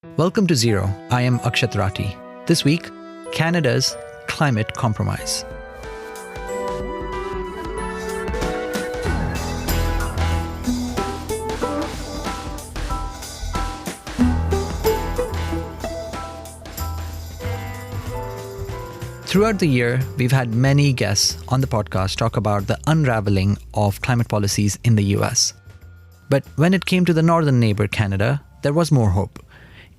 Welcome to Zero. I am Akshat Rathi. This week, Canada's climate compromise. Throughout the year, we've had many guests on the podcast talk about the unraveling of climate policies in the US. But when it came to the northern neighbor, Canada, there was more hope.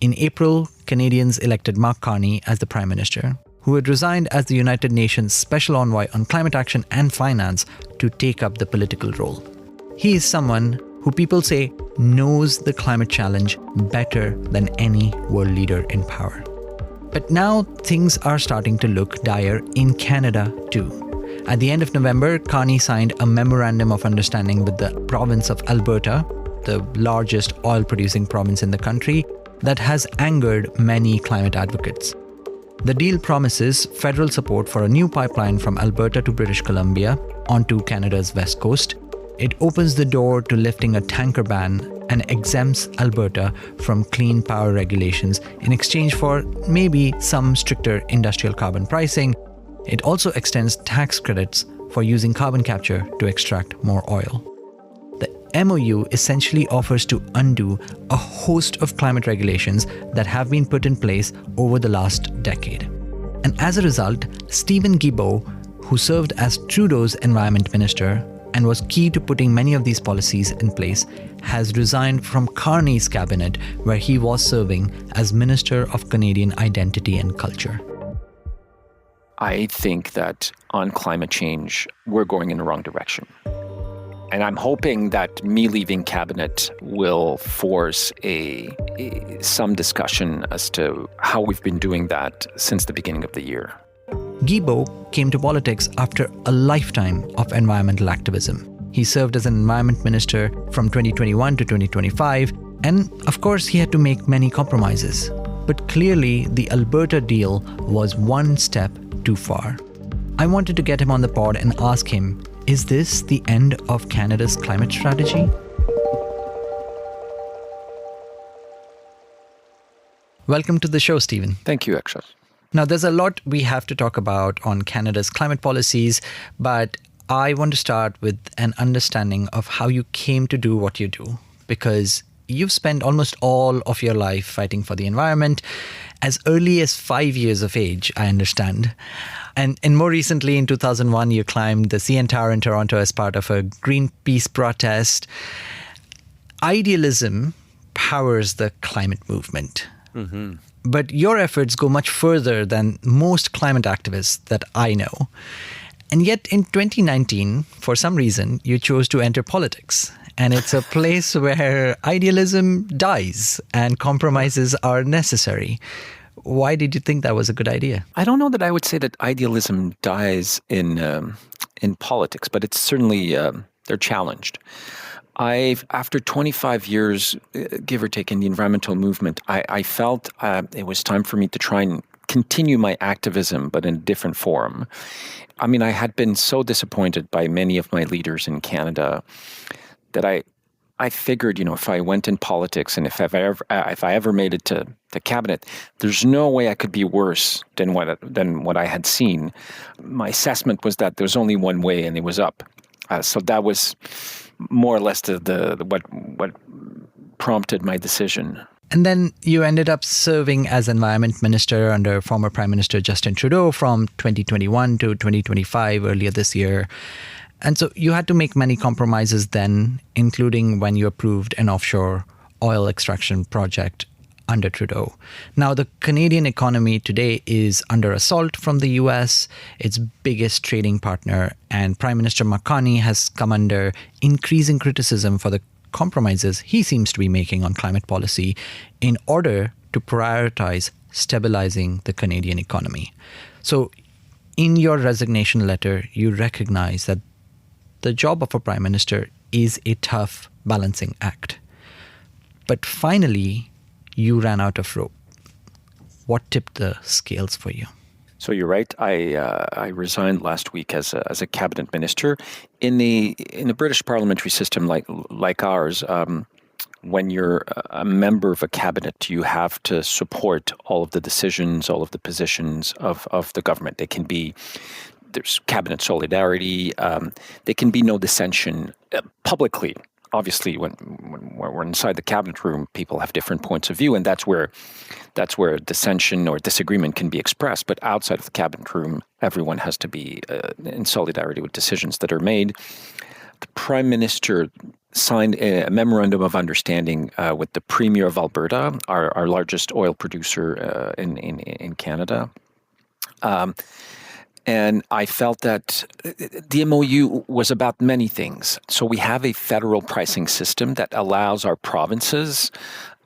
In April, Canadians elected Mark Carney as the Prime Minister, who had resigned as the United Nations Special Envoy on Climate Action and Finance to take up the political role. He is someone who people say knows the climate challenge better than any world leader in power. But now things are starting to look dire in Canada too. At the end of November, Carney signed a memorandum of understanding with the province of Alberta, the largest oil-producing province in the country, that has angered many climate advocates. The deal promises federal support for a new pipeline from Alberta to British Columbia onto Canada's west coast. It opens the door to lifting a tanker ban and exempts Alberta from clean power regulations in exchange for maybe some stricter industrial carbon pricing. It also extends tax credits for using carbon capture to extract more oil. The MOU essentially offers to undo a host of climate regulations that have been put in place over the last decade. And as a result, Stephen Guilbeault, who served as Trudeau's environment minister and was key to putting many of these policies in place, has resigned from Carney's cabinet, where he was serving as Minister of Canadian Identity and Culture. I think that on climate change, we're going in the wrong direction. And I'm hoping that me leaving cabinet will force some discussion as to how we've been doing that since the beginning of the year. Guilbeault came to politics after a lifetime of environmental activism. He served as an environment minister from 2021 to 2025, and of course he had to make many compromises. But clearly the Alberta deal was one step too far. I wanted to get him on the pod and ask him, is this the end of Canada's climate strategy? Welcome to the show, Stephen. Thank you, Akshat. Now, there's a lot we have to talk about on Canada's climate policies, but I want to start with an understanding of how you came to do what you do, because you've spent almost all of your life fighting for the environment, as early as 5 years of age, I understand. And more recently, in 2001, you climbed the CN Tower in Toronto as part of a Greenpeace protest. Idealism powers the climate movement. Mm-hmm. But your efforts go much further than most climate activists that I know. And yet in 2019, for some reason, you chose to enter politics. And it's a place where idealism dies and compromises are necessary. Why did you think that was a good idea? I don't know that I would say that idealism dies in politics, but it's certainly, they're challenged. After 25 years, give or take, in the environmental movement, I felt it was time for me to try and continue my activism, but in a different form. I mean, I had been so disappointed by many of my leaders in Canada that I figured, if I went in politics and if I ever made it to cabinet, there's no way I could be worse than what I had seen. My assessment was that there was only one way, and it was up. So that was more or less what prompted my decision. And then you ended up serving as environment minister under former Prime Minister Justin Trudeau from 2021 to 2025 earlier this year. And so you had to make many compromises then, including when you approved an offshore oil extraction project under Trudeau. Now, the Canadian economy today is under assault from the US, its biggest trading partner, and Prime Minister Mark Carney has come under increasing criticism for the compromises he seems to be making on climate policy in order to prioritize stabilizing the Canadian economy. So in your resignation letter, you recognize that the job of a prime minister is a tough balancing act. But finally, you ran out of rope. What tipped the scales for you? So you're right. I resigned last week as a cabinet minister. In the British parliamentary system like ours, when you're a member of a cabinet, you have to support all of the decisions, all of the positions of the government. There's cabinet solidarity. There can be no dissension publicly. Obviously, when we're inside the cabinet room, people have different points of view, and that's where dissension or disagreement can be expressed. But outside of the cabinet room, everyone has to be in solidarity with decisions that are made. The Prime Minister signed a memorandum of understanding with the Premier of Alberta, our largest oil producer in Canada. And I felt that the MOU was about many things. So we have a federal pricing system that allows our provinces,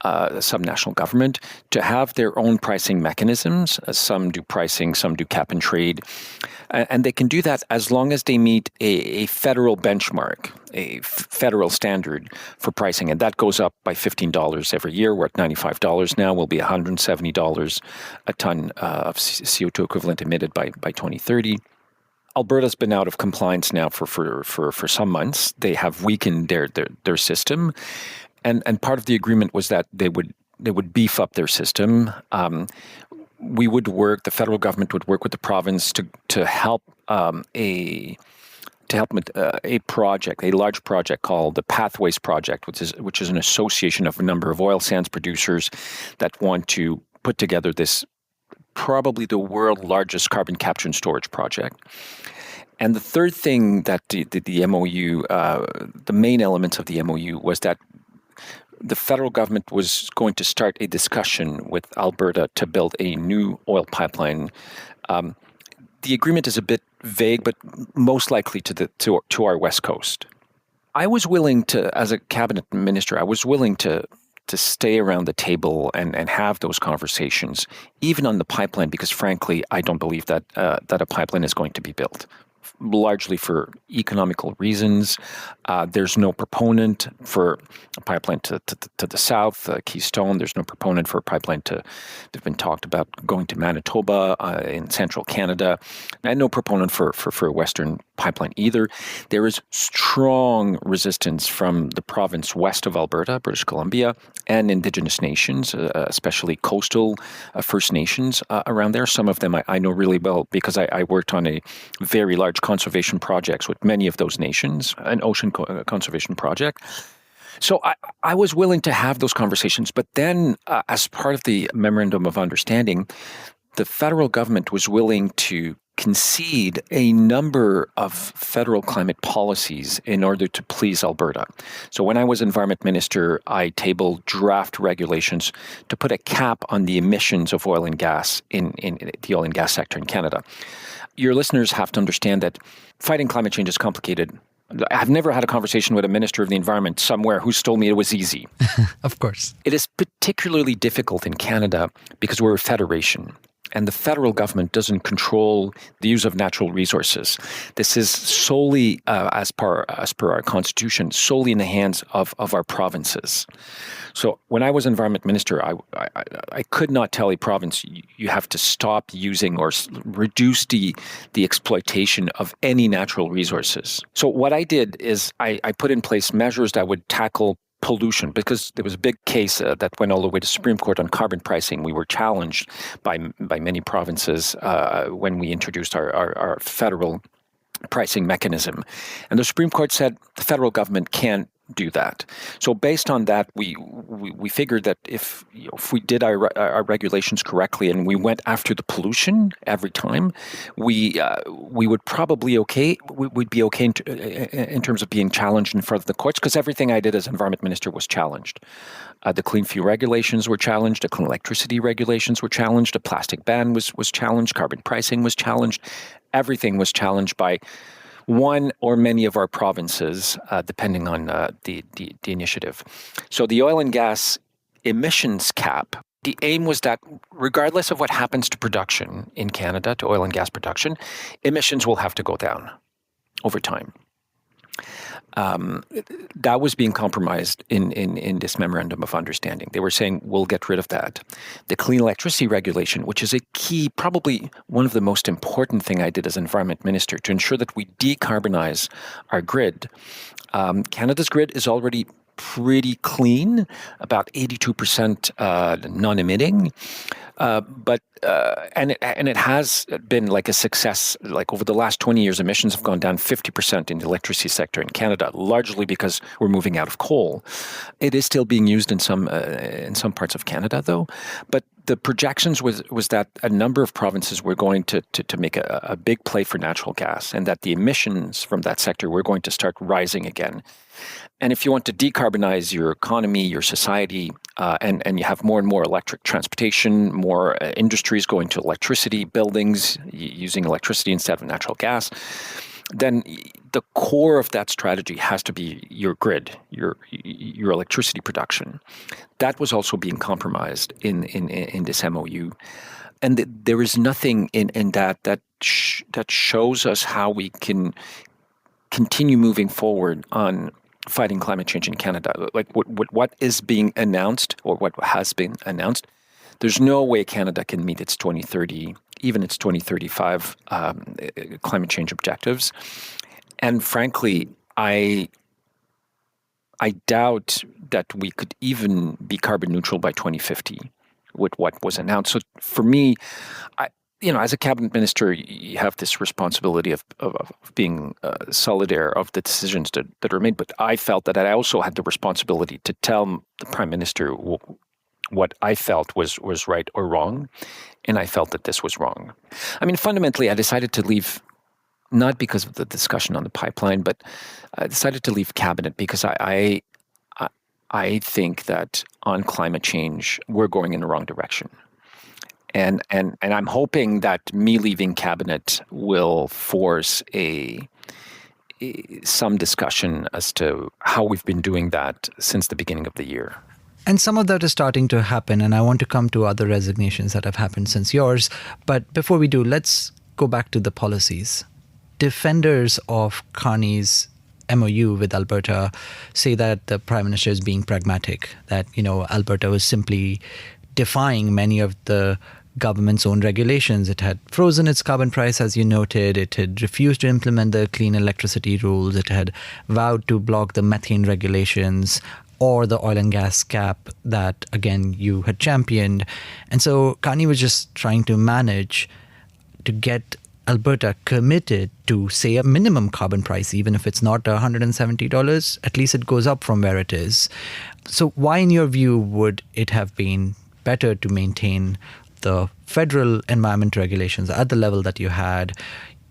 subnational government, to have their own pricing mechanisms. Some do pricing, some do cap and trade. And they can do that as long as they meet a federal benchmark, a federal standard for pricing. And that goes up by $15 every year. We're at $95 now. We'll be $170 a ton of CO2 equivalent emitted by 2030. Alberta's been out of compliance now for some months. They have weakened their system. And part of the agreement was that they would beef up their system. The federal government would work with the province to help a project, a large project called the Pathways Project, which is an association of a number of oil sands producers that want to put together this probably the world's largest carbon capture and storage project. And the third thing that the MOU, the main elements of the MOU was that the federal government was going to start a discussion with Alberta to build a new oil pipeline. The agreement is a bit vague, but most likely to our west coast. I was willing to, as a cabinet minister, to stay around the table and have those conversations, even on the pipeline, because frankly, I don't believe that a pipeline is going to be built. Largely for economical reasons. There's no proponent for a pipeline to the south, Keystone. There's no proponent for a pipeline they've been talked about going to Manitoba in central Canada, and no proponent for a western pipeline either. There is strong resistance from the province west of Alberta, British Columbia, and Indigenous nations, especially coastal First Nations around there. Some of them I know really well because I worked on a very large conservation projects with many of those nations, an ocean conservation project. So I was willing to have those conversations, but then as part of the Memorandum of Understanding, the federal government was willing to concede a number of federal climate policies in order to please Alberta. So when I was Environment Minister, I tabled draft regulations to put a cap on the emissions of oil and gas in the oil and gas sector in Canada. Your listeners have to understand that fighting climate change is complicated. I've never had a conversation with a minister of the environment somewhere who's told me it was easy. Of course. It is particularly difficult in Canada because we're a federation. And the federal government doesn't control the use of natural resources. This is solely, as per our constitution, solely in the hands of our provinces. So when I was Environment Minister, I could not tell a province, you have to stop using or reduce the exploitation of any natural resources. So what I did is I put in place measures that would tackle pollution, because there was a big case that went all the way to Supreme Court on carbon pricing. We were challenged by many provinces when we introduced our federal pricing mechanism. And the Supreme Court said the federal government can't do that. So based on that, we figured that if we did our regulations correctly and we went after the pollution every time, we would probably we'd be okay in terms of being challenged in front of the courts, because everything I did as Environment Minister was challenged. The clean fuel regulations were challenged, the clean electricity regulations were challenged, the plastic ban was challenged, carbon pricing was challenged. Everything was challenged by one or many of our provinces, depending on the initiative. So the oil and gas emissions cap, the aim was that regardless of what happens to production in Canada, to oil and gas production, emissions will have to go down over time. That was being compromised in this Memorandum of Understanding. They were saying, we'll get rid of that. The clean electricity regulation, which is a key, probably one of the most important thing I did as Environment Minister, to ensure that we decarbonize our grid. Canada's grid is already pretty clean, about 82% non-emitting. And it has been like a success. Like over the last 20 years, emissions have gone down 50% in the electricity sector in Canada, largely because we're moving out of coal. It is still being used in some parts of Canada, though. But the projections was that a number of provinces were going to make a big play for natural gas, and that the emissions from that sector were going to start rising again. And if you want to decarbonize your economy, your society, and you have more and more electric transportation, more industries going to electricity, buildings using electricity instead of natural gas, then the core of that strategy has to be your grid, your electricity production. That was also being compromised in this MOU. And there is nothing in that shows us how we can continue moving forward on fighting climate change in Canada. Like what is being announced, or what has been announced, there's no way Canada can meet its 2030, even its 2035 climate change objectives. And frankly, I doubt that we could even be carbon neutral by 2050 with what was announced. So for me, as a cabinet minister, you have this responsibility of being solidaire of the decisions that are made. But I felt that I also had the responsibility to tell the Prime Minister what I felt was right or wrong. And I felt that this was wrong. I mean, fundamentally, I decided to leave, not because of the discussion on the pipeline, but I decided to leave cabinet because I think that on climate change, we're going in the wrong direction. And I'm hoping that me leaving cabinet will force some discussion as to how we've been doing that since the beginning of the year. And some of that is starting to happen, and I want to come to other resignations that have happened since yours. But before we do, let's go back to the policies. Defenders of Carney's MOU with Alberta say that the Prime Minister is being pragmatic, that, Alberta was simply defying many of the government's own regulations. It had frozen its carbon price, as you noted. It had refused to implement the clean electricity rules. It had vowed to block the methane regulations or the oil and gas cap that, again, you had championed. And so Carney was just trying to manage to get Alberta committed to, say, a minimum carbon price, even if it's not $170, at least it goes up from where it is. So why, in your view, would it have been better to maintain the federal environment regulations at the level that you had,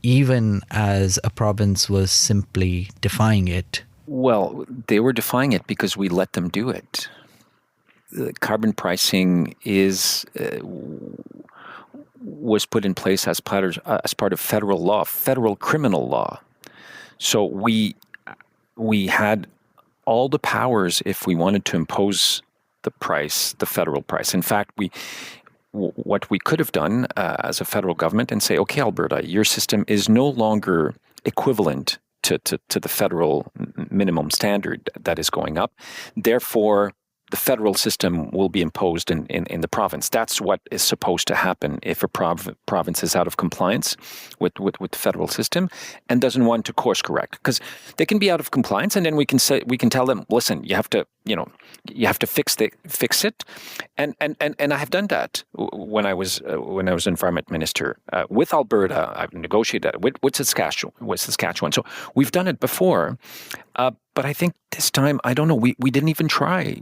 even as a province was simply defying it? Well, they were defying it because we let them do it. The carbon pricing was put in place as part of federal law, federal criminal law. So we had all the powers if we wanted to impose the price, the federal price. In fact, what we could have done as a federal government and say, okay, Alberta, your system is no longer equivalent to the federal minimum standard that is going up. Therefore, the federal system will be imposed in the province. That's what is supposed to happen if a province is out of compliance with the federal system and doesn't want to course correct. Because they can be out of compliance, and then we can tell them, listen, you have to fix it. And I have done that when I was environment minister with Alberta. I've negotiated with Saskatchewan. So we've done it before. But I think this time, I don't know, we didn't even try.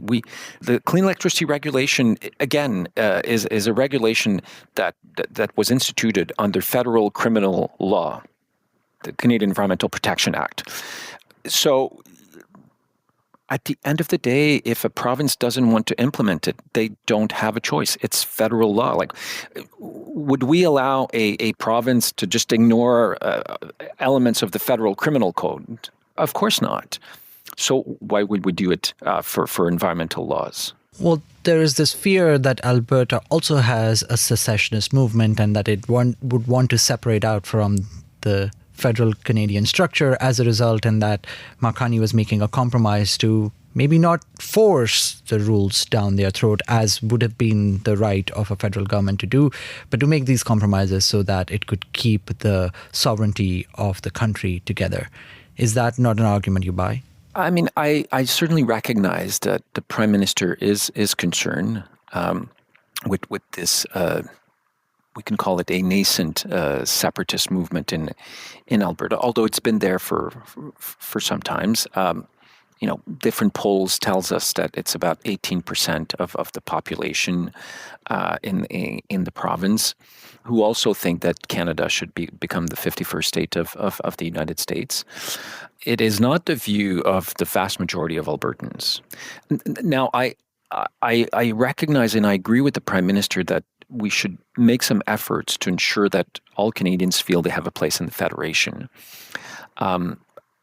The clean electricity regulation, again, is a regulation that was instituted under federal criminal law, the Canadian Environmental Protection Act. So at the end of the day, if a province doesn't want to implement it, they don't have a choice. It's federal law. Like, would we allow a province to just ignore elements of the federal criminal code? Of course not. So why would we do it for environmental laws? Well, there is this fear that Alberta also has a secessionist movement and that it would want to separate out from the federal Canadian structure as a result, and that Mark Carney was making a compromise to maybe not force the rules down their throat, as would have been the right of a federal government to do, but to make these compromises so that it could keep the sovereignty of the country together. Is that not an argument you buy? I mean, I certainly recognize that the Prime Minister is concerned with this. We can call it a nascent separatist movement in Alberta, although it's been there for some times. Different polls tells us that it's about 18% of the population in the province who also think that Canada should become the 51st state of the United States. It is not the view of the vast majority of Albertans. Now, I recognize and I agree with the Prime Minister that we should make some efforts to ensure that all Canadians feel they have a place in the Federation.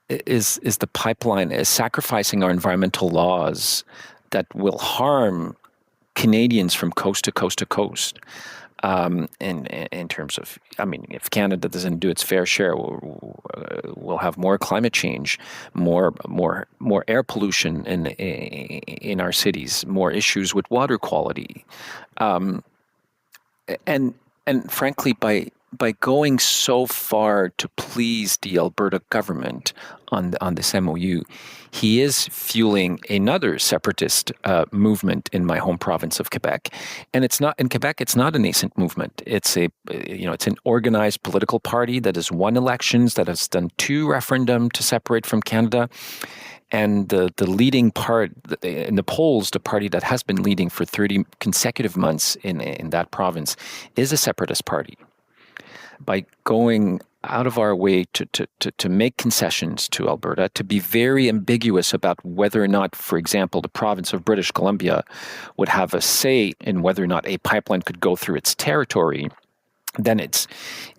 Is the pipeline is sacrificing our environmental laws that will harm Canadians from coast to coast to coast. In terms of, I mean, if Canada doesn't do its fair share, we'll have more climate change, more air pollution in our cities, more issues with water quality, and frankly, by going so far to please the Alberta government on this MOU, he is fueling another separatist movement in my home province of Quebec. And it's not in Quebec. It's not a nascent movement. It's it's an organized political party that has won elections, that has done 2 referendum to separate from Canada. And the leading part in the polls, the party that has been leading for 30 consecutive months in that province is a separatist party. By going out of our way to make concessions to Alberta, to be very ambiguous about whether or not, for example, the province of British Columbia would have a say in whether or not a pipeline could go through its territory, then it's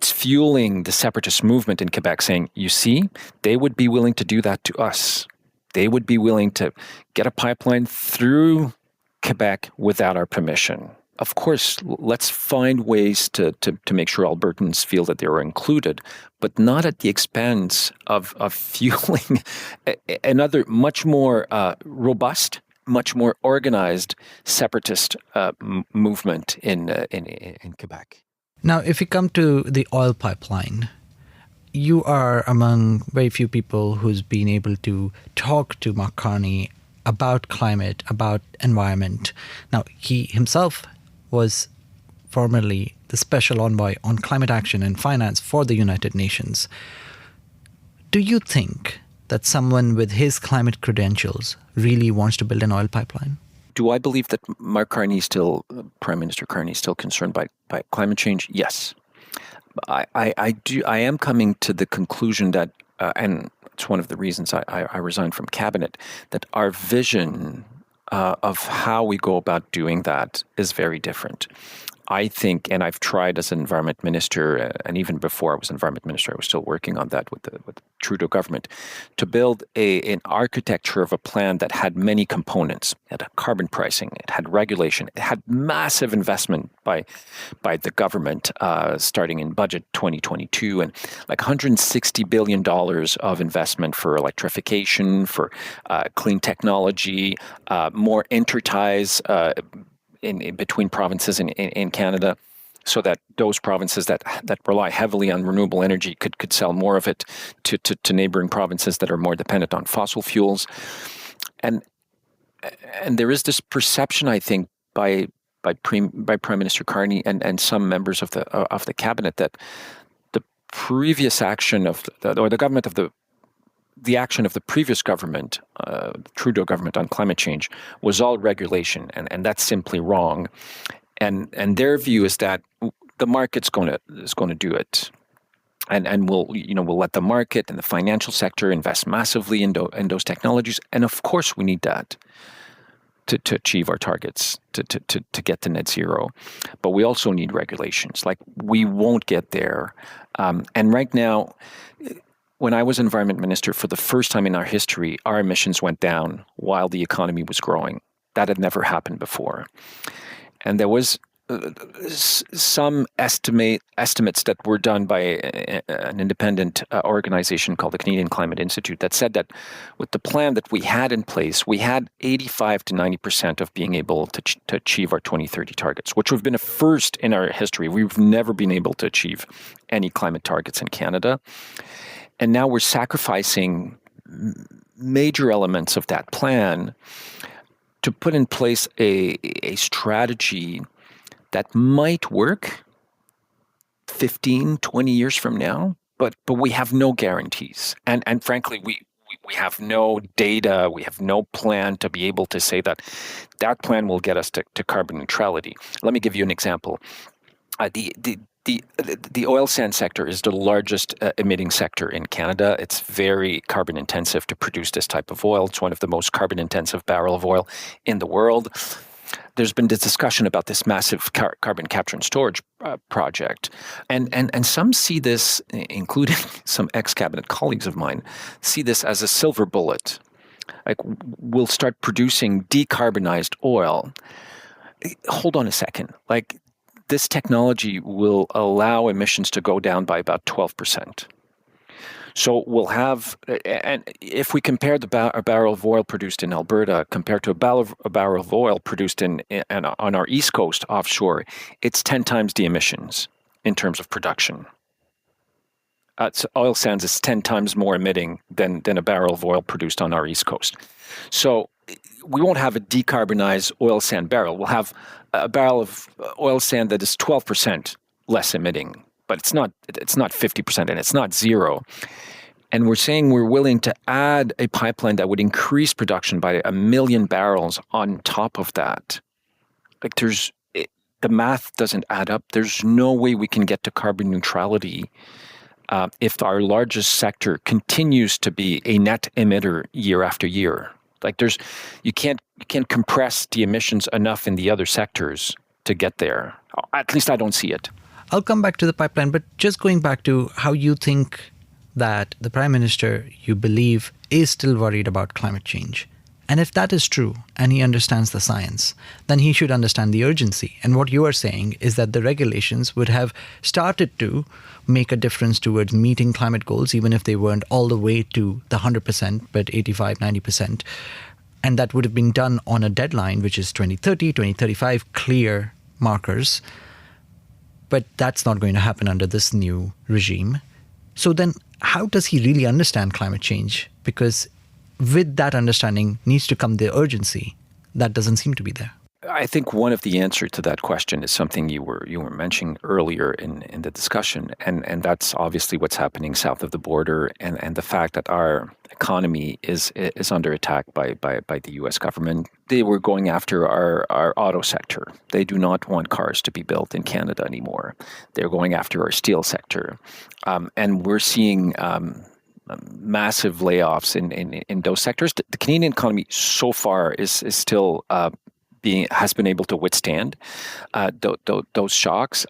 fueling the separatist movement in Quebec saying, you see, they would be willing to do that to us. They would be willing to get a pipeline through Quebec without our permission. Of course, let's find ways to make sure Albertans feel that they are included, but not at the expense of fueling another much more robust, much more organized separatist movement in Quebec. Now, if we come to the oil pipeline, you are among very few people who's been able to talk to Mark Carney about climate, about environment. Now, he himself was formerly the special envoy on climate action and finance for the United Nations. Do you think that someone with his climate credentials really wants to build an oil pipeline? Do I believe that Prime Minister Carney is still concerned by climate change? Yes. I do. I am coming to the conclusion that, and it's one of the reasons I resigned from cabinet, that our vision of how we go about doing that is very different. I think, and I've tried as an environment minister, and even before I was environment minister, I was still working on that with the Trudeau government, to build an architecture of a plan that had many components. It had carbon pricing, it had regulation, it had massive investment by the government starting in budget 2022, and like $160 billion of investment for electrification, for clean technology, more interties in between provinces in Canada, so that those provinces that rely heavily on renewable energy could sell more of it to neighboring provinces that are more dependent on fossil fuels. And there is this perception, I think, by Prime Minister Carney and some members of the cabinet, that the previous action of the action of the previous government, Trudeau government, on climate change was all regulation, and that's simply wrong. And their view is that the market's going to do it, and we'll let the market and the financial sector invest massively in those technologies. And of course, we need that to achieve our targets, to get to net zero. But we also need regulations. Like, we won't get there. And right now, when I was environment minister, for the first time in our history, our emissions went down while the economy was growing. That had never happened before. And there was some estimates that were done by an independent organization called the Canadian Climate Institute that said that with the plan that we had in place, we had 85 to 90% of being able to achieve our 2030 targets, which would have been a first in our history. We've never been able to achieve any climate targets in Canada. And now we're sacrificing major elements of that plan to put in place a strategy that might work 15, 20 years from now, but we have no guarantees. And frankly, we have no data, we have no plan to be able to say that plan will get us to carbon neutrality. Let me give you an example. The oil sand sector is the largest emitting sector in Canada. It's very carbon intensive to produce this type of oil. It's one of the most carbon intensive barrel of oil in the world. There's been this discussion about this massive carbon capture and storage project. And some see this, including some ex-cabinet colleagues of mine, see this as a silver bullet. Like, we'll start producing decarbonized oil. Hold on a second. Like, this technology will allow emissions to go down by about 12%. So we'll have, and if we compare a barrel of oil produced in Alberta compared to a barrel of oil produced on our East Coast offshore, it's 10 times the emissions in terms of production. So oil sands is 10 times more emitting than a barrel of oil produced on our East Coast. So we won't have a decarbonized oil sand barrel. We'll have a barrel of oil sand that is 12% less emitting, but it's not 50% and it's not zero. And we're saying we're willing to add a pipeline that would increase production by 1 million barrels on top of that. Like, the math doesn't add up. There's no way we can get to carbon neutrality if our largest sector continues to be a net emitter year after year. Like, you can't compress the emissions enough in the other sectors to get there. At least I don't see it. I'll come back to the pipeline, but just going back to how you think that the Prime Minister, you believe, is still worried about climate change. And if that is true, and he understands the science, then he should understand the urgency. And what you are saying is that the regulations would have started to make a difference towards meeting climate goals, even if they weren't all the way to the 100%, but 85, 90%. And that would have been done on a deadline, which is 2030, 2035, clear markers. But that's not going to happen under this new regime. So then how does he really understand climate change? Because with that understanding needs to come the urgency. That doesn't seem to be there. I think one of the answers to that question is something you were mentioning earlier in the discussion, and that's obviously what's happening south of the border, and the fact that our economy is under attack by the U.S. government. They were going after our auto sector. They do not want cars to be built in Canada anymore. They're going after our steel sector, and we're seeing massive layoffs in those sectors. The Canadian economy so far is still has been able to withstand those shocks.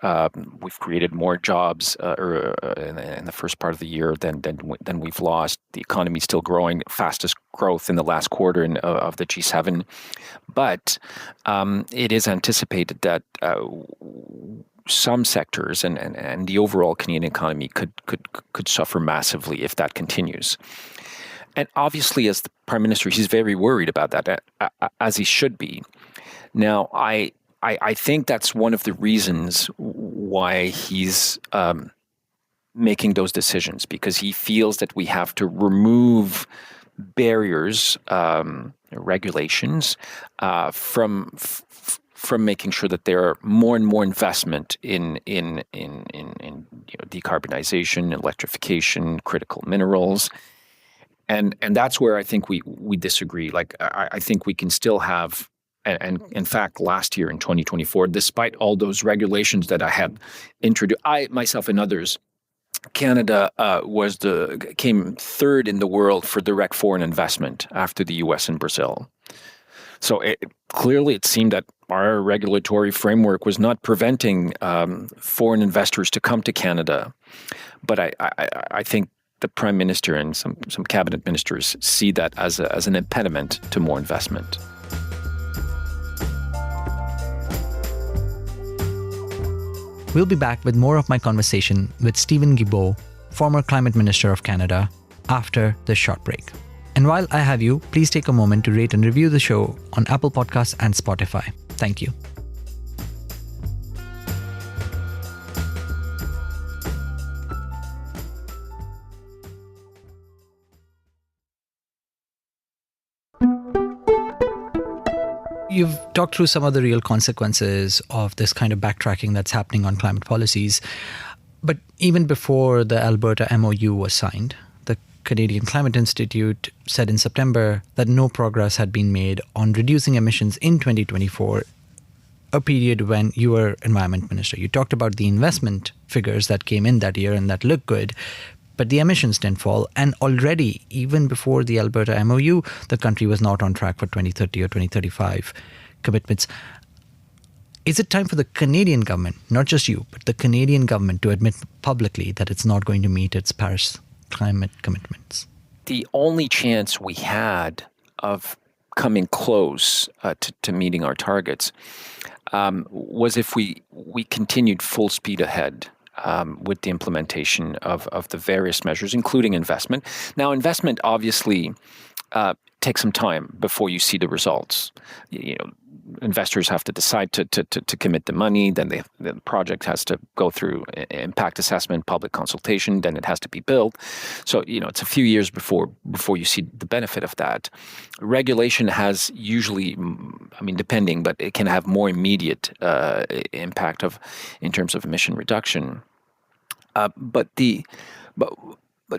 We've created more jobs in the first part of the year than we've lost. The economy is still growing, fastest growth in the last quarter of the G7. But it is anticipated that some sectors and the overall Canadian economy could suffer massively if that continues. And obviously, as the Prime Minister, he's very worried about that, as he should be. Now, I think that's one of the reasons why he's making those decisions, because he feels that we have to remove barriers, regulations, from making sure that there are more and more investment in decarbonization, electrification, critical minerals. And that's where I think we disagree. Like, I think we can still have, and in fact, last year in 2024, despite all those regulations that I had introduced, I myself and others, Canada came third in the world for direct foreign investment after the U.S. and Brazil. So clearly, it seemed that our regulatory framework was not preventing foreign investors to come to Canada. But I think the Prime Minister and some cabinet ministers see that as an impediment to more investment. We'll be back with more of my conversation with Stephen Guilbeault, former Climate Minister of Canada, after this short break. And while I have you, please take a moment to rate and review the show on Apple Podcasts and Spotify. Thank you. You've talked through some of the real consequences of this kind of backtracking that's happening on climate policies. But even before the Alberta MOU was signed, the Canadian Climate Institute said in September that no progress had been made on reducing emissions in 2024, a period when you were Environment Minister. You talked about the investment figures that came in that year and that looked good, but the emissions didn't fall. And already, even before the Alberta MOU, the country was not on track for 2030 or 2035 commitments. Is it time for the Canadian government, not just you, but the Canadian government to admit publicly that it's not going to meet its Paris climate commitments? The only chance we had of coming close to meeting our targets was if we continued full speed ahead with the implementation of the various measures, including investment. Now, investment obviously takes some time before you see the results. Investors have to decide to commit the money, then the project has to go through impact assessment, public consultation, then it has to be built. So, it's a few years before you see the benefit of that. Regulation has usually, depending, but it can have more immediate impact in terms of emission reduction. But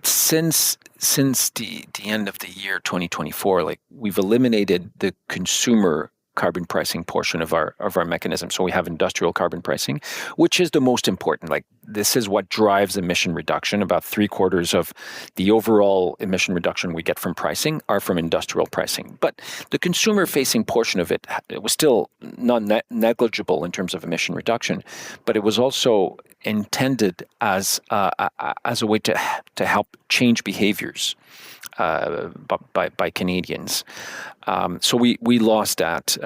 since the end of the year 2024, we've eliminated the consumer carbon pricing portion of our mechanism. So we have industrial carbon pricing, which is the most important. This is what drives emission reduction. About 3/4 of the overall emission reduction we get from pricing are from industrial pricing. But the consumer-facing portion of it was still not negligible in terms of emission reduction, but it was also intended as a way to help change behaviors by Canadians. So we lost that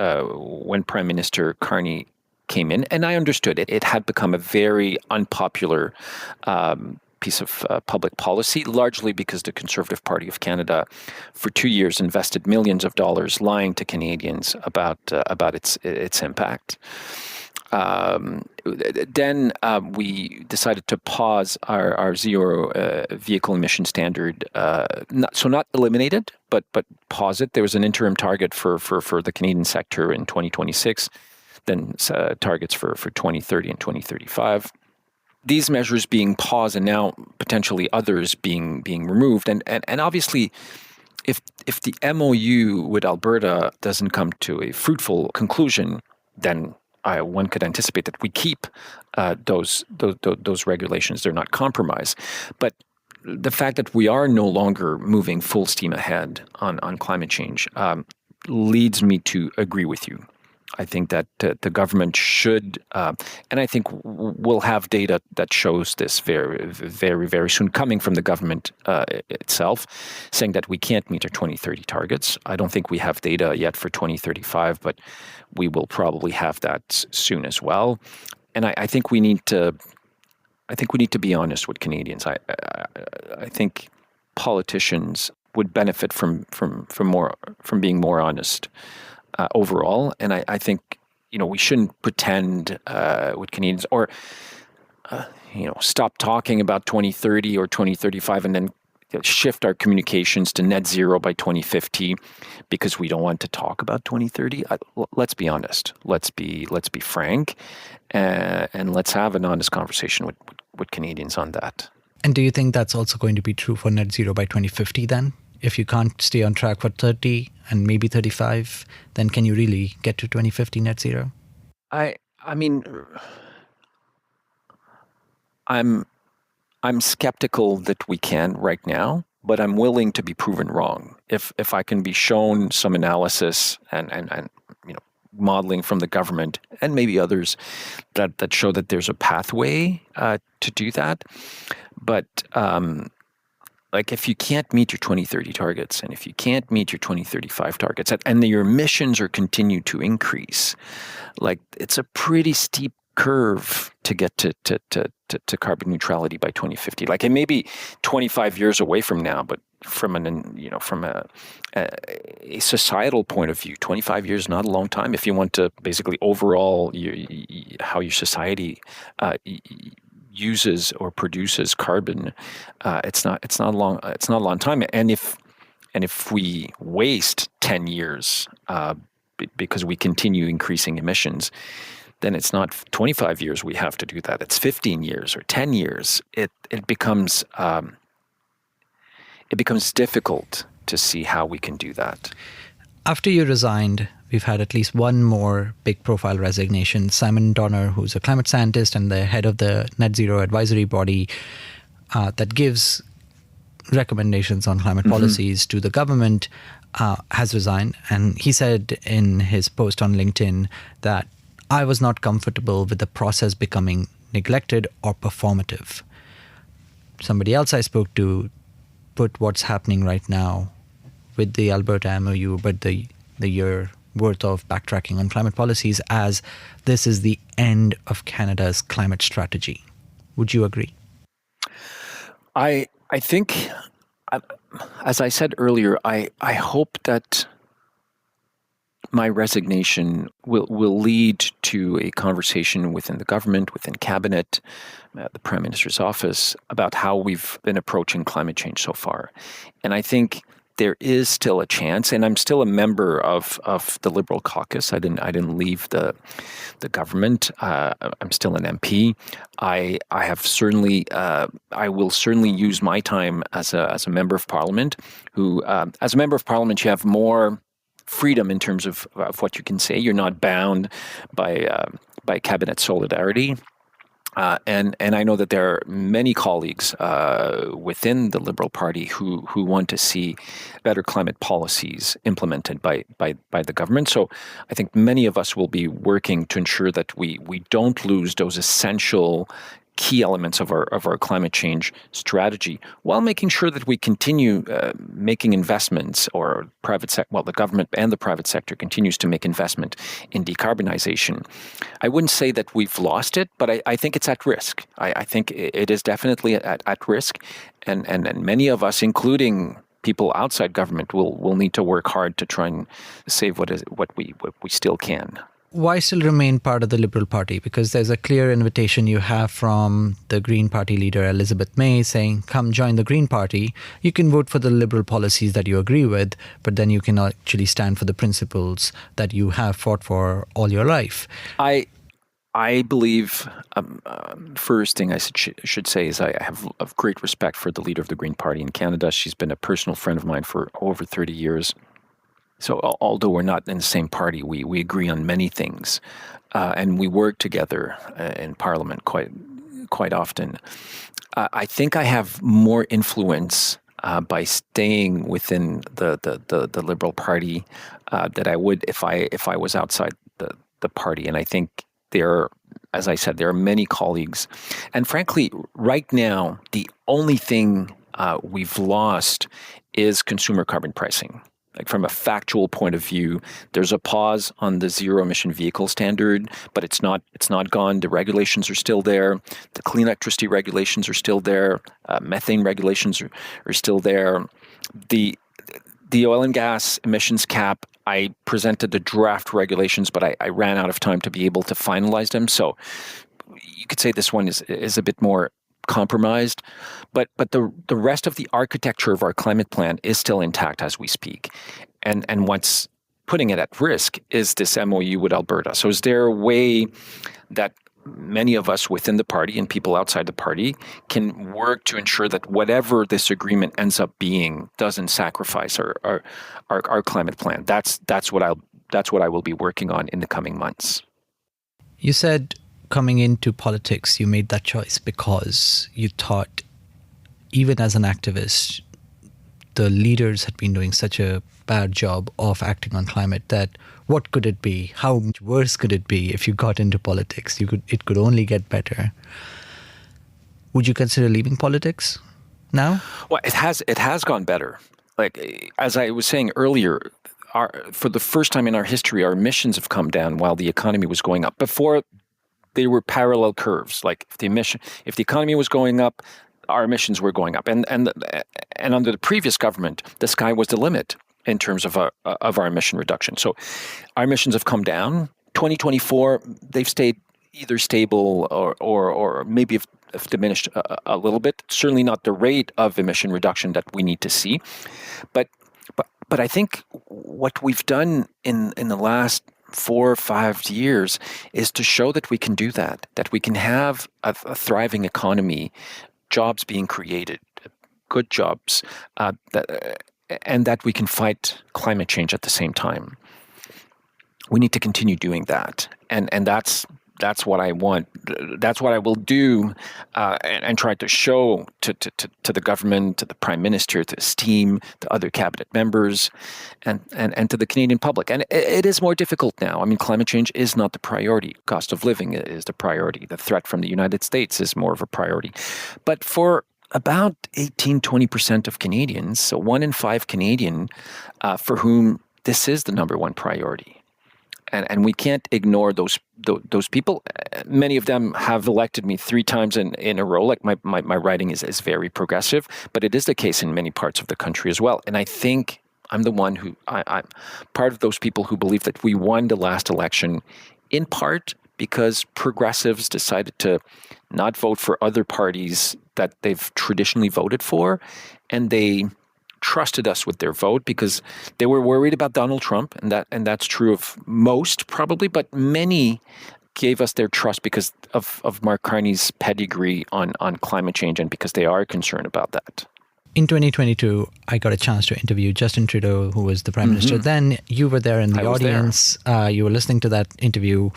when Prime Minister Carney came in, and I understood it. It had become a very unpopular piece of public policy, largely because the Conservative Party of Canada, for 2 years, invested millions of dollars lying to Canadians about its impact. Then we decided to pause our zero vehicle emission standard, not eliminate it, but pause it. There was an interim target for the Canadian sector in 2026, then targets for 2030 and 2035. These measures being paused and now potentially others being removed. And obviously, if the MOU with Alberta doesn't come to a fruitful conclusion, then one could anticipate that we keep those regulations. They're not compromised. But the fact that we are no longer moving full steam ahead on climate change leads me to agree with you. I think that the government should, and I think we'll have data that shows this very, very, very soon, coming from the government itself, saying that we can't meet our 2030 targets. I don't think we have data yet for 2035, but we will probably have that soon as well. And I think we need to be honest with Canadians. I think politicians would benefit from being more honest overall. And I think we shouldn't pretend with Canadians or stop talking about 2030 or 2035 and then shift our communications to net zero by 2050 because we don't want to talk about 2030. Let's be honest. Let's be frank, and let's have an honest conversation with Canadians on that. And do you think that's also going to be true for net zero by 2050 then? If you can't stay on track for 30 and maybe 35, then can you really get to 2050 net zero? I'm skeptical that we can right now, but I'm willing to be proven wrong. If I can be shown some analysis and modeling from the government and maybe others that show that there's a pathway to do that. But if you can't meet your 2030 targets and if you can't meet your 2035 targets and your emissions are continue to increase, it's a pretty steep curve to get to carbon neutrality by 2050. It may be 25 years away from now, but from a societal point of view, 25 years is not a long time. If you want to basically overall how your society uses or produces carbon, it's not a long time. And if we waste 10 years because we continue increasing emissions, then it's not 25 years we have to do that. It's 15 years or 10 years. It becomes difficult to see how we can do that. After you resigned, we've had at least one more big profile resignation. Simon Donner, who's a climate scientist and the head of the Net Zero Advisory Body that gives recommendations on climate policies to the government, has resigned. And he said in his post on LinkedIn that I was not comfortable with the process becoming neglected or performative. Somebody else I spoke to put what's happening right now with the Alberta MOU, but the year worth of backtracking on climate policies as this is the end of Canada's climate strategy. Would you agree? I think, as I said earlier, I hope that my resignation will lead to a conversation within the government, within cabinet, the Prime Minister's office, about how we've been approaching climate change so far. And I think there is still a chance, and I'm still a member of the Liberal caucus. I didn't leave the government. I'm still an MP. I have certainly I will certainly use my time as a member of Parliament. Who as a member of Parliament, you have more freedom in terms of what you can say. You're not bound by cabinet solidarity. And I know that there are many colleagues within the Liberal Party who want to see better climate policies implemented by the government. So I think many of us will be working to ensure that we don't lose those essential key elements of our climate change strategy, while making sure that we continue making investments, or the government and the private sector continues to make investment in decarbonization. I wouldn't say that we've lost it, but I think it's at risk. I think it is definitely at risk, and many of us, including people outside government, will need to work hard to try and save what we still can. Why still remain part of the Liberal Party? Because there's a clear invitation you have from the Green Party leader, Elizabeth May, saying, come join the Green Party. You can vote for the Liberal policies that you agree with, but then you can actually stand for the principles that you have fought for all your life. I believe, first thing I should say is I have great respect for the leader of the Green Party in Canada. She's been a personal friend of mine for over 30 years. So although we're not in the same party, we agree on many things, and we work together in Parliament quite often. I think I have more influence by staying within the Liberal Party that I would if I was outside the party. And I think as I said, there are many colleagues, and frankly, right now the only thing we've lost is consumer carbon pricing. Like, from a factual point of view, there's a pause on the zero emission vehicle standard, but it's not gone. The regulations are still there. The clean electricity regulations are still there. Methane regulations are still there. The oil and gas emissions cap, I presented the draft regulations, but I ran out of time to be able to finalize them. So you could say this one is a bit more compromised, but the rest of the architecture of our climate plan is still intact as we speak. And what's putting it at risk is this MOU with Alberta. So is there a way that many of us within the party and people outside the party can work to ensure that whatever this agreement ends up being doesn't sacrifice our climate plan? That's what I will be working on in the coming months. You said coming into politics, you made that choice because you thought, even as an activist, the leaders had been doing such a bad job of acting on climate that what could it be? How much worse could it be if you got into politics? It could only get better. Would you consider leaving politics now? Well, it has gone better. Like, as I was saying earlier, for the first time in our history, our emissions have come down while the economy was going up. Before, they were parallel curves. Like, if the economy was going up, our emissions were going up. And under the previous government, the sky was the limit in terms of our emission reduction. So our emissions have come down. 2024, they've stayed either stable or maybe have diminished a little bit. Certainly not the rate of emission reduction that we need to see. But But I think what we've done in the last 4 or 5 years is to show that we can do that we can have a thriving economy, jobs being created, good jobs, and that we can fight climate change at the same time. We need to continue doing that, and that's what I want. That's what I will do, and try to show to the government, to the Prime Minister, to his team, to other cabinet members, and to the Canadian public. And it is more difficult now. I mean, climate change is not the priority. Cost of living is the priority. The threat from the United States is more of a priority. But for about 18-20% of Canadians, so 1 in 5 Canadian, for whom this is the number one priority. And we can't ignore those people. Many of them have elected me 3 times in a row. Like my writing is very progressive, but it is the case in many parts of the country as well. And I think I'm the one I'm part of those people who believe that we won the last election in part because progressives decided to not vote for other parties that they've traditionally voted for, and they trusted us with their vote because they were worried about Donald Trump, and that's true of most probably, but many gave us their trust because of Mark Carney's pedigree on climate change and because they are concerned about that. In 2022, I got a chance to interview Justin Trudeau, who was the Prime Minister then. You were there in the audience. You were listening to that interview.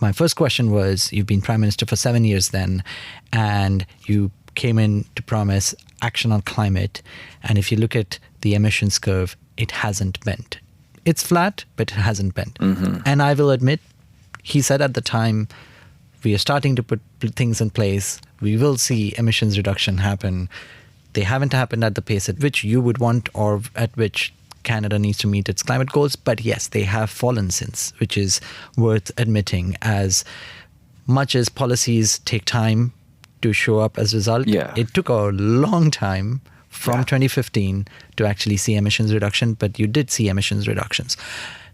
My first question was, you've been Prime Minister for 7 years then, and you came in to promise action on climate. And if you look at the emissions curve, it hasn't bent. It's flat, but it hasn't bent. And I will admit, he said at the time, we are starting to put things in place. We will see emissions reduction happen. They haven't happened at the pace at which you would want or at which Canada needs to meet its climate goals. But yes, they have fallen since, which is worth admitting. As much as policies take time to show up as a result, it took a long time from 2015 to actually see emissions reduction, but you did see emissions reductions.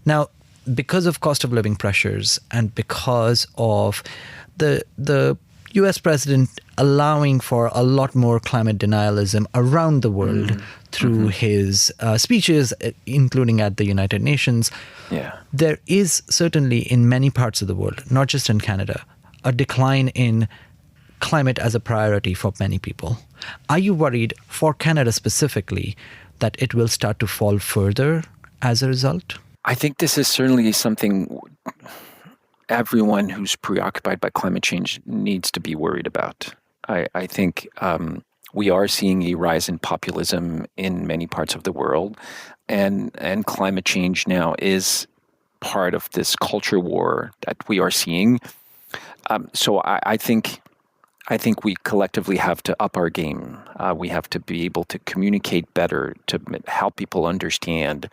Now, because of cost of living pressures and because of the US president allowing for a lot more climate denialism around the world through his speeches, including at the United Nations, there is certainly in many parts of the world, not just in Canada, a decline in climate as a priority for many people. Are you worried for Canada specifically that it will start to fall further as a result? I think this is certainly something everyone who's preoccupied by climate change needs to be worried about. I think we are seeing a rise in populism in many parts of the world, and climate change now is part of this culture war that we are seeing. So I think we collectively have to up our game. We have to be able to communicate better, to help people understand.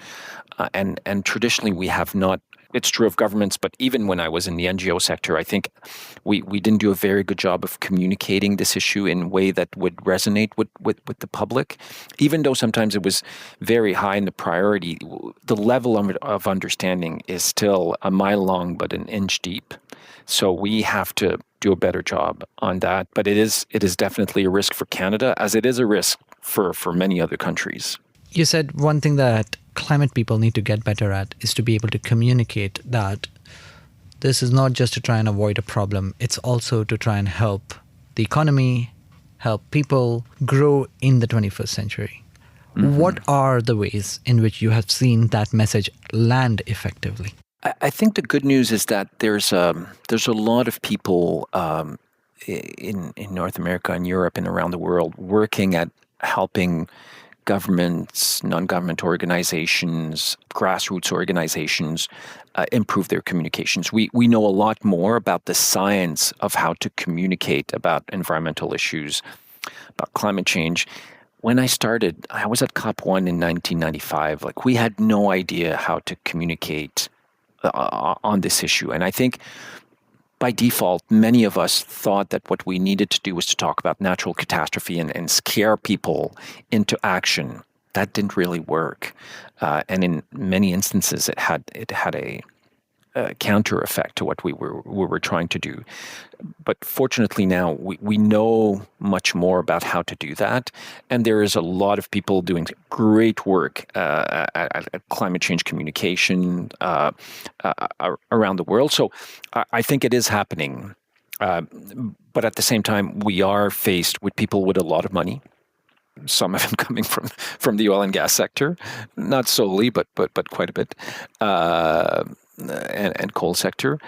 And traditionally, we have not. It's true of governments, but even when I was in the NGO sector, I think we didn't do a very good job of communicating this issue in a way that would resonate with the public. Even though sometimes it was very high in the priority, the level of understanding is still a mile long but an inch deep. So we have to do a better job on that. But it is definitely a risk for Canada, as it is a risk for many other countries. You said one thing that climate people need to get better at is to be able to communicate that this is not just to try and avoid a problem, it's also to try and help the economy, help people grow in the 21st century. What are the ways in which you have seen that message land effectively? I think the good news is that there's a lot of people in North America and Europe and around the world working at helping governments, non-government organizations, grassroots organizations improve their communications. We know a lot more about the science of how to communicate about environmental issues, about climate change. When I started, I was at COP1 in 1995. Like, we had no idea how to communicate on this issue. And I think by default, many of us thought that what we needed to do was to talk about natural catastrophe and scare people into action. That didn't really work. And in many instances, it had a counter effect to what we were trying to do. But fortunately now we know much more about how to do that. And there is a lot of people doing great work at climate change communication around the world. So I think it is happening. But at the same time, we are faced with people with a lot of money. Some of them coming from the oil and gas sector, not solely, but quite a bit. And coal sector,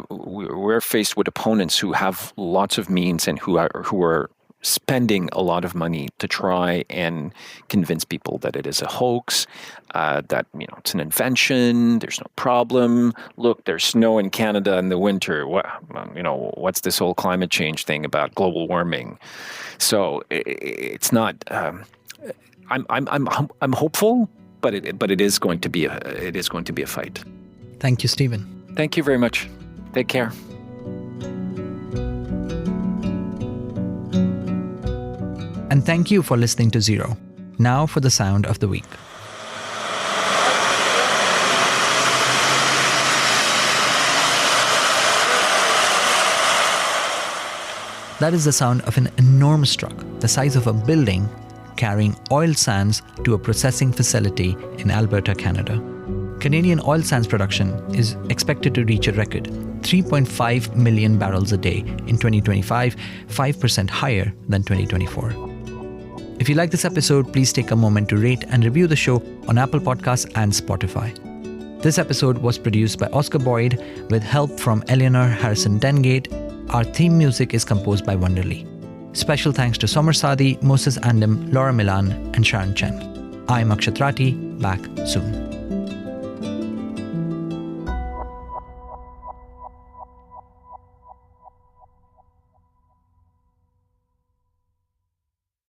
we're faced with opponents who have lots of means and who are spending a lot of money to try and convince people that it is a hoax, that it's an invention. There's no problem. Look, there's snow in Canada in the winter. What's this whole climate change thing about global warming? So it's not. I'm hopeful, but it is going to be a fight. Thank you, Stephen. Thank you very much. Take care. And thank you for listening to Zero. Now for the sound of the week. That is the sound of an enormous truck, the size of a building, carrying oil sands to a processing facility in Alberta, Canada. Canadian oil sands production is expected to reach a record 3.5 million barrels a day in 2025, 5% higher than 2024. If you like this episode, please take a moment to rate and review the show on Apple Podcasts and Spotify. This episode was produced by Oscar Boyd with help from Eleanor Harrison Dengate. Our theme music is composed by Wonderly. Special thanks to Somer Sadi, Moses Andem, Laura Milan, and Sharon Chen. I'm Akshat Rathi, back soon.